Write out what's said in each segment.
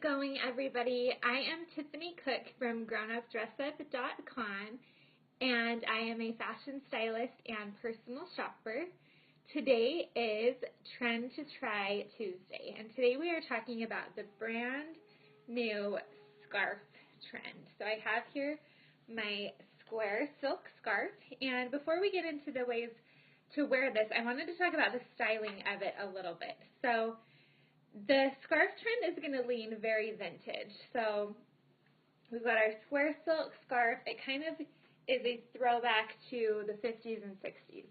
going, everybody? I am Tiffany Cook from grownupdressup.com, and I am a fashion stylist and personal shopper. Today is Trend to Try Tuesday, and today we are talking about the brand new scarf trend. So I have here my square silk scarf, and before we get into the ways to wear this, I wanted to talk about the styling of it a little bit. So the scarf trend is going to lean very vintage. So we've got our square silk scarf. It kind of is a throwback to the 50s and 60s.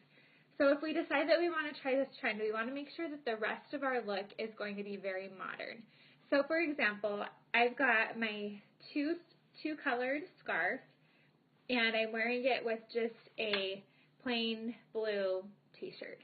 So if we decide that we want to try this trend, we want to make sure that the rest of our look is going to be very modern. So for example, I've got my two-colored scarf, and I'm wearing it with just a plain blue t-shirt.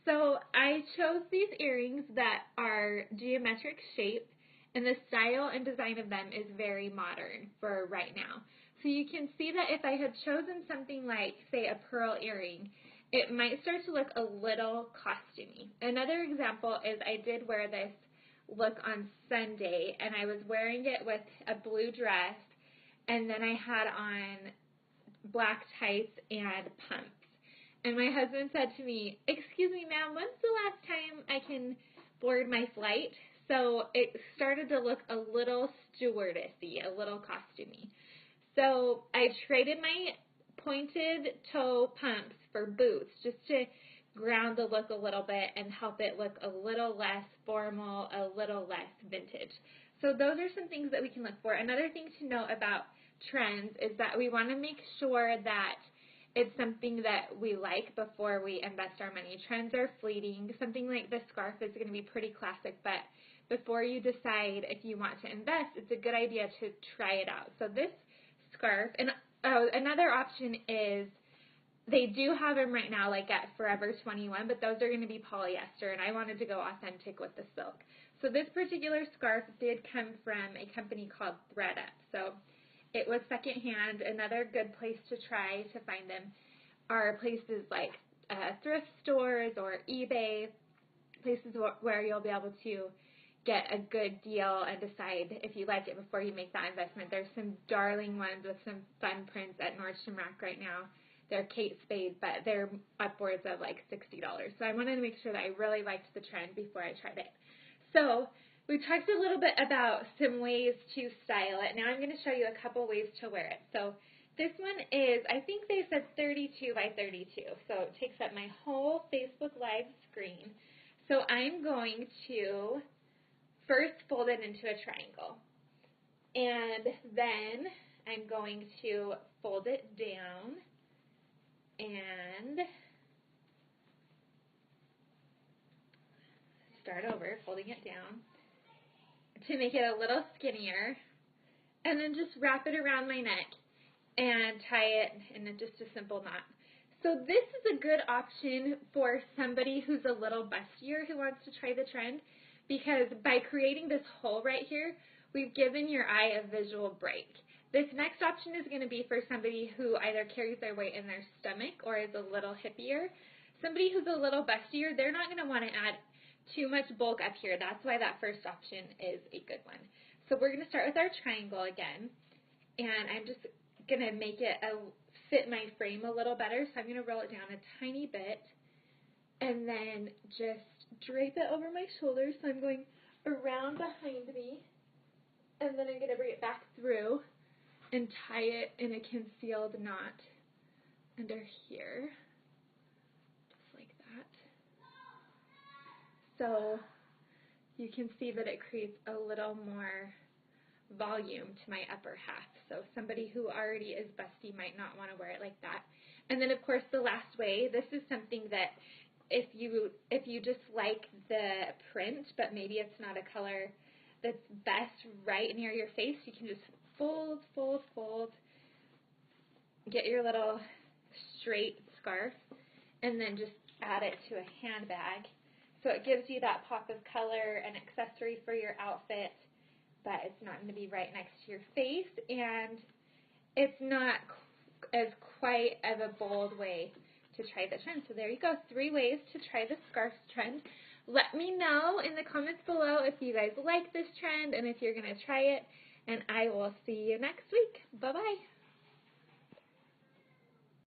So I chose these earrings that are geometric shape, and the style and design of them is very modern for right now. So you can see that if I had chosen something like, say, a pearl earring, it might start to look a little costumey. Another example is I did wear this look on Sunday, and I was wearing it with a blue dress, and then I had on black tights and pumps. And my husband said to me, "Excuse me, ma'am, when's the last time I can board my flight?" So it started to look a little stewardessy, a little costumey. So I traded my pointed toe pumps for boots just to ground the look a little bit and help it look a little less formal, a little less vintage. So those are some things that we can look for. Another thing to note about trends is that we want to make sure that it's something that we like before we invest our money. Trends are fleeting. Something like this scarf is going to be pretty classic, but before you decide if you want to invest, it's a good idea to try it out. So this scarf, and another option is they do have them right now like at Forever 21, but those are going to be polyester, and I wanted to go authentic with the silk. So this particular scarf did come from a company called ThreadUp. So it was secondhand. Another good place to try to find them are places like thrift stores or eBay, places where you'll be able to get a good deal and decide if you like it before you make that investment. There's some darling ones with some fun prints at Nordstrom Rack right now. They're Kate Spade, but they're upwards of like $60. So I wanted to make sure that I really liked the trend before I tried it. So we talked a little bit about some ways to style it. Now I'm going to show you a couple ways to wear it. So this one is, I think they said 32 by 32. So it takes up my whole Facebook Live screen. So I'm going to first fold it into a triangle. And then I'm going to fold it down and start over, folding it down to make it a little skinnier, and then just wrap it around my neck and tie it in just a simple knot. So this is a good option for somebody who's a little bustier who wants to try the trend, because by creating this hole right here, we've given your eye a visual break. This next option is going to be for somebody who either carries their weight in their stomach or is a little hippier. Somebody who's a little bustier, they're not going to want to add too much bulk up here. That's why that first option is a good one. So we're going to start with our triangle again, and I'm just going to make it fit my frame a little better. So I'm going to roll it down a tiny bit and then just drape it over my shoulders. So I'm going around behind me, and then I'm going to bring it back through and tie it in a concealed knot under here, just like that. So you can see that it creates a little more volume to my upper half. So somebody who already is busty might not want to wear it like that. And then of course the last way, this is something that if you just like the print, but maybe it's not a color that's best right near your face, you can just fold, fold, fold, get your little straight scarf, and then just add it to a handbag. So it gives you that pop of color and accessory for your outfit, but it's not going to be right next to your face, and it's not as quite of a bold way to try the trend. So there you go, 3 ways to try the scarf trend. Let me know in the comments below if you guys like this trend and if you're going to try it, and I will see you next week. Bye-bye.